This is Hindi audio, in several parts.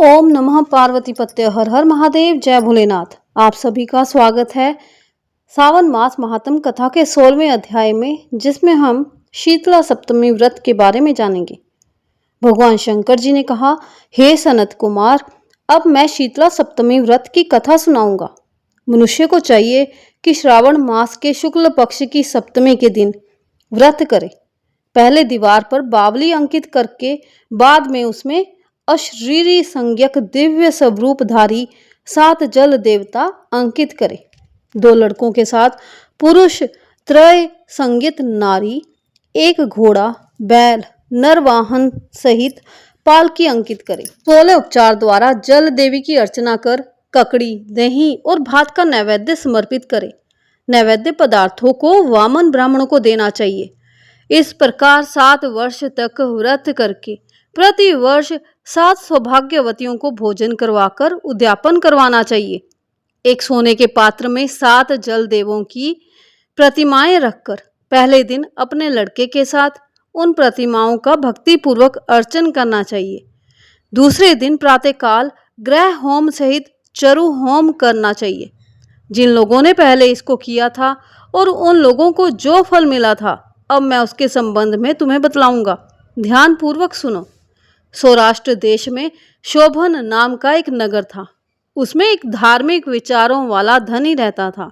ओम नमः पार्वती पत्य हर हर महादेव जय भोलेनाथ। आप सभी का स्वागत है सावन मास महात्म कथा के 16वें अध्याय में, जिसमें हम शीतला सप्तमी व्रत के बारे में जानेंगे। भगवान शंकर जी ने कहा, हे सनत कुमार, अब मैं शीतला सप्तमी व्रत की कथा सुनाऊंगा। मनुष्य को चाहिए कि श्रावण मास के शुक्ल पक्ष की सप्तमी के दिन व्रत करे। पहले दीवार पर बावली अंकित करके बाद में उसमें अशरीरी संज्ञक दिव्य स्वरूपधारी 7 जल देवता अंकित करे। 2 लड़कों के साथ पुरुष त्रय संज्ञित नारी, 1 घोड़ा, बैल, नरवाहन सहित पालकी अंकित करे। 16 उपचार द्वारा जल देवी की अर्चना कर ककड़ी, दही और भात का नैवेद्य समर्पित करे। नैवेद्य पदार्थों को वामन ब्राह्मणों को देना चाहिए। इस प्रकार 7 वर्ष तक व्रत करके प्रति वर्ष 7 सौभाग्यवतियों को भोजन करवाकर उद्यापन करवाना चाहिए। एक सोने के पात्र में 7 जल देवों की प्रतिमाएं रखकर पहले दिन अपने लड़के के साथ उन प्रतिमाओं का भक्तिपूर्वक अर्चन करना चाहिए। दूसरे दिन प्रातःकाल ग्रह होम सहित चरु होम करना चाहिए। जिन लोगों ने पहले इसको किया था और उन लोगों को जो फल मिला था, अब मैं उसके संबंध में तुम्हें बतलाऊंगा। ध्यान पूर्वक सुनो। सौराष्ट्र देश में शोभन नाम का एक नगर था। उसमें एक धार्मिक विचारों वाला धनी रहता था।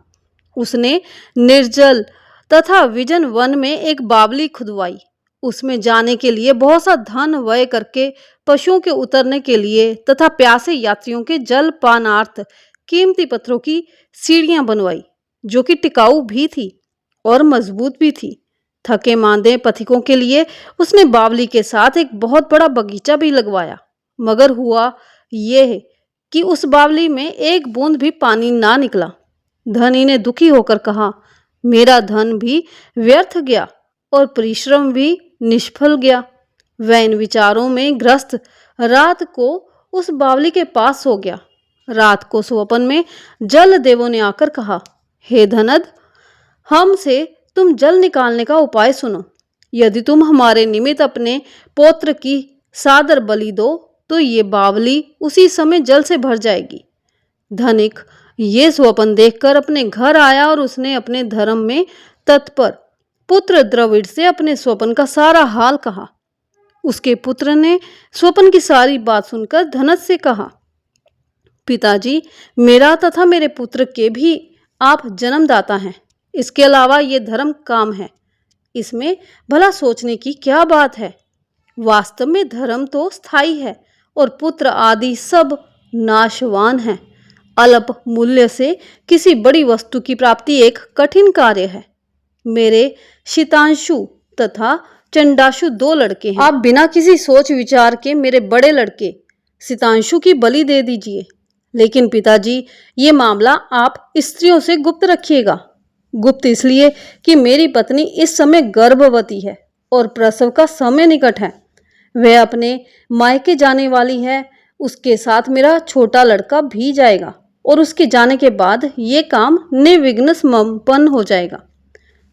उसने निर्जल तथा विजन वन में एक बावली खुदवाई। उसमें जाने के लिए बहुत सा धन व्यय करके पशुओं के उतरने के लिए तथा प्यासे यात्रियों के जल पानार्थ कीमती पत्थरों की सीढ़ियां बनवाई, जो कि टिकाऊ भी थी और मजबूत भी थी। थके मांदे पथिकों के लिए उसने बावली के साथ एक बहुत बड़ा बगीचा भी लगवाया। मगर हुआ यह कि उस बावली में एक बूंद भी पानी ना निकला। धनी ने दुखी होकर कहा, मेरा धन भी व्यर्थ गया और परिश्रम भी निष्फल गया। वह इन विचारों में ग्रस्त रात को उस बावली के पास सो गया। रात को स्वप्न में जल देवों ने आकर कहा, हे धनद, हमसे तुम जल निकालने का उपाय सुनो। यदि तुम हमारे निमित्त अपने पौत्र की सादर बलि दो तो ये बावली उसी समय जल से भर जाएगी। धनिक ये स्वप्न देखकर अपने घर आया और उसने अपने धर्म में तत्पर पुत्र द्रविड़ से अपने स्वप्न का सारा हाल कहा। उसके पुत्र ने स्वप्न की सारी बात सुनकर धनद से कहा, पिताजी, मेरा तथा मेरे पुत्र के भी आप जन्मदाता हैं। इसके अलावा ये धर्म काम है, इसमें भला सोचने की क्या बात है। वास्तव में धर्म तो स्थायी है और पुत्र आदि सब नाशवान है। अल्प मूल्य से किसी बड़ी वस्तु की प्राप्ति एक कठिन कार्य है। मेरे शीतांशु तथा चंडाशु 2 लड़के हैं। आप बिना किसी सोच विचार के मेरे बड़े लड़के शीतांशु की बलि दे दीजिए। लेकिन पिताजी, ये मामला आप स्त्रियों से गुप्त रखिएगा। गुप्त इसलिए कि मेरी पत्नी इस समय गर्भवती है और प्रसव का समय निकट है। वह अपने मायके जाने वाली है। उसके साथ मेरा छोटा लड़का भी जाएगा और उसके जाने के बाद ये काम निर्विघ्न संपन्न हो जाएगा।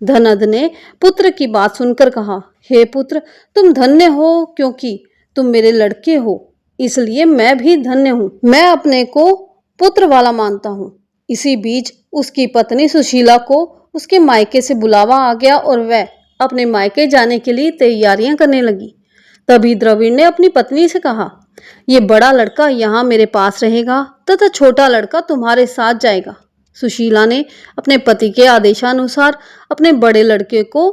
धनद ने पुत्र की बात सुनकर कहा, हे पुत्र, तुम धन्य हो क्योंकि तुम मेरे लड़के हो, इसलिए मैं भी धन्य हूँ। मैं अपने को पुत्र वाला मानता हूँ। इसी बीच उसकी पत्नी सुशीला को उसके मायके से बुलावा आ गया और वह अपने मायके जाने के लिए तैयारियां करने लगी। तभी द्रविड़ ने अपनी पत्नी से कहा, ये बड़ा लड़का यहाँ मेरे पास रहेगा तथा छोटा लड़का तुम्हारे साथ जाएगा। सुशीला ने अपने पति के आदेशानुसार अपने बड़े लड़के को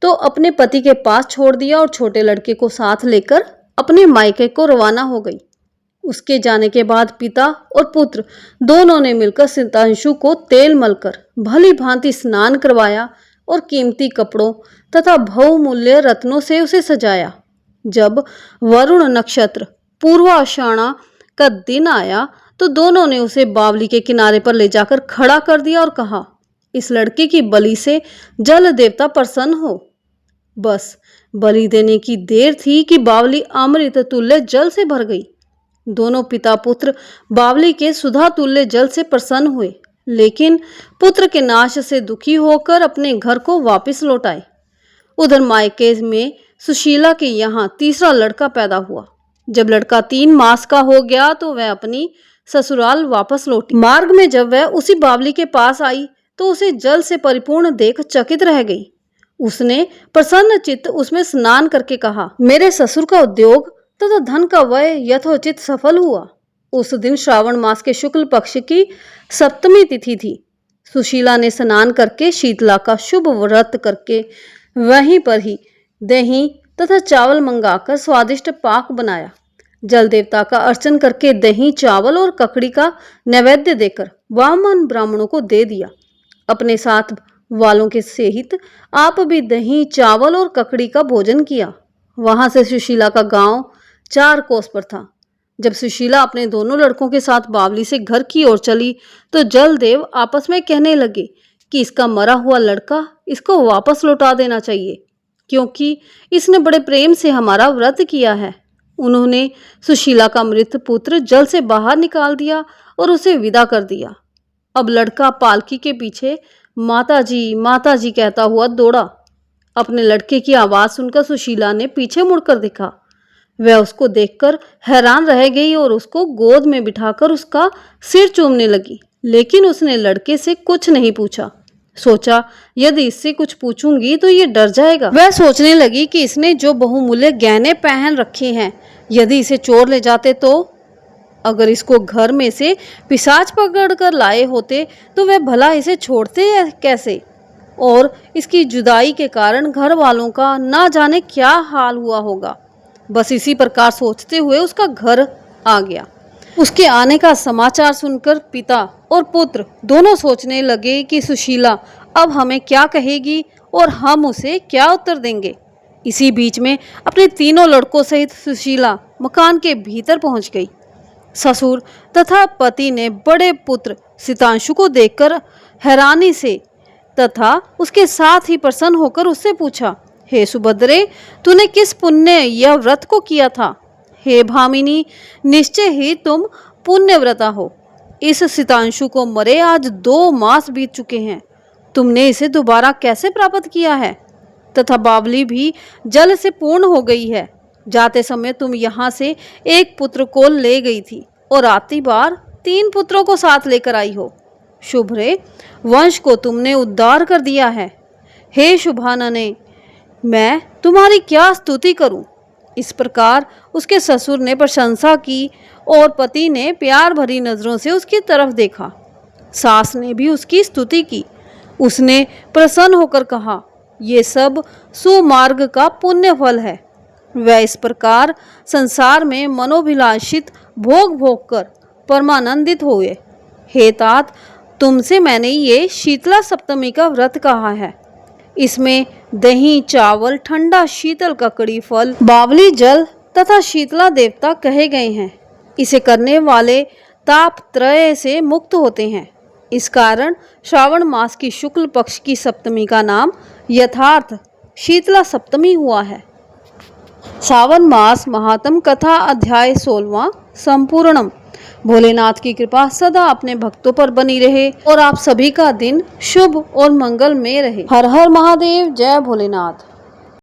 तो अपने पति के पास छोड़ दिया और छोटे लड़के को साथ लेकर अपने मायके को रवाना हो गई। उसके जाने के बाद पिता और पुत्र दोनों ने मिलकर शीतांशु को तेल मलकर भली भांति स्नान करवाया और कीमती कपड़ों तथा बहुमूल्य रत्नों से उसे सजाया। जब वरुण नक्षत्र पूर्वाषाढ़ा का दिन आया तो दोनों ने उसे बावली के किनारे पर ले जाकर खड़ा कर दिया और कहा, इस लड़के की बलि से जल देवता प्रसन्न हो। बस बलि देने की देर थी कि बावली अमृत तुल्य जल से भर गई। दोनों पिता पुत्र बावली के सुधा तुल्य जल से प्रसन्न हुए, लेकिन पुत्र के नाश से दुखी होकर अपने घर को वापस लौट आए। उधर मायके में सुशीला के यहाँ तीसरा लड़का पैदा हुआ। जब लड़का 3 मास का हो गया तो वह अपनी ससुराल वापस लौटी। मार्ग में जब वह उसी बावली के पास आई तो उसे जल से परिपूर्ण देख चकित रह गई। उसने प्रसन्न चित्त उसमें स्नान करके कहा, मेरे ससुर का उद्योग तथा धन का व्यय यथोचित सफल हुआ। उस दिन श्रावण मास के शुक्ल पक्ष की सप्तमी तिथि थी। सुशीला ने स्नान करके शीतला का शुभ व्रत करके वहीं पर ही दही तथा चावल मंगाकर स्वादिष्ट पाक बनाया। जल देवता का अर्चन करके दही, चावल और ककड़ी का नैवेद्य देकर वामन ब्राह्मणों को दे दिया। अपने साथ वालों के सहित आप भी दही, चावल और ककड़ी का भोजन किया। वहां से सुशीला का गांव 4 कोस पर था। जब सुशीला अपने दोनों लड़कों के साथ बावली से घर की ओर चली तो जलदेव आपस में कहने लगे कि इसका मरा हुआ लड़का इसको वापस लौटा देना चाहिए, क्योंकि इसने बड़े प्रेम से हमारा व्रत किया है। उन्होंने सुशीला का मृत पुत्र जल से बाहर निकाल दिया और उसे विदा कर दिया। अब लड़का पालकी के पीछे माता जी कहता हुआ दौड़ा। अपने लड़के की आवाज सुनकर सुशीला ने पीछे मुड़कर देखा। वह उसको देखकर हैरान रह गई और उसको गोद में बिठाकर उसका सिर चूमने लगी, लेकिन उसने लड़के से कुछ नहीं पूछा। सोचा, यदि इससे कुछ पूछूंगी तो ये डर जाएगा। वह सोचने लगी कि इसने जो बहुमूल्य गहने पहन रखे हैं, यदि इसे चोर ले जाते तो, अगर इसको घर में से पिशाच पकड़ कर लाए होते तो वह भला इसे छोड़ते कैसे, और इसकी जुदाई के कारण घर वालों का ना जाने क्या हाल हुआ होगा। बस इसी प्रकार सोचते हुए उसका घर आ गया। उसके आने का समाचार सुनकर पिता और पुत्र दोनों सोचने लगे कि सुशीला अब हमें क्या कहेगी और हम उसे क्या उत्तर देंगे। इसी बीच में अपने तीनों लड़कों सहित सुशीला मकान के भीतर पहुंच गई। ससुर तथा पति ने बड़े पुत्र सितांशु को देखकर हैरानी से तथा उसके साथ ही प्रसन्न होकर उससे पूछा, हे सुभद्रे, तूने किस पुण्य या व्रत को किया था? हे भामिनी, निश्चय ही तुम पुण्यव्रता हो। इस सितांशु को मरे आज 2 मास बीत चुके हैं। तुमने इसे दोबारा कैसे प्राप्त किया है? तथा बावली भी जल से पूर्ण हो गई है। जाते समय तुम यहाँ से 1 पुत्र को ले गई थी और आती बार 3 पुत्रों को साथ लेकर आई हो। शुभ्रे, वंश को तुमने उद्धार कर दिया है। हे शुभानने, मैं तुम्हारी क्या स्तुति करूं। इस प्रकार उसके ससुर ने प्रशंसा की और पति ने प्यार भरी नजरों से उसकी तरफ देखा। सास ने भी उसकी स्तुति की। उसने प्रसन्न होकर कहा, ये सब सुमार्ग का पुण्य फल है। वह इस प्रकार संसार में मनोभिलाषित भोग भोग कर परमानंदित हुए। हे तात, तुमसे मैंने ये शीतला सप्तमी का व्रत कहा है। इसमें दही, चावल, ठंडा शीतल ककड़ी फल, बावली जल तथा शीतला देवता कहे गए हैं। इसे करने वाले ताप त्रय से मुक्त होते हैं। इस कारण श्रावण मास की शुक्ल पक्ष की सप्तमी का नाम यथार्थ शीतला सप्तमी हुआ है। सावन मास महात्म कथा अध्याय 16वां संपूर्णम। भोलेनाथ की कृपा सदा अपने भक्तों पर बनी रहे और आप सभी का दिन शुभ और मंगल में रहे। हर हर महादेव, जय भोलेनाथ।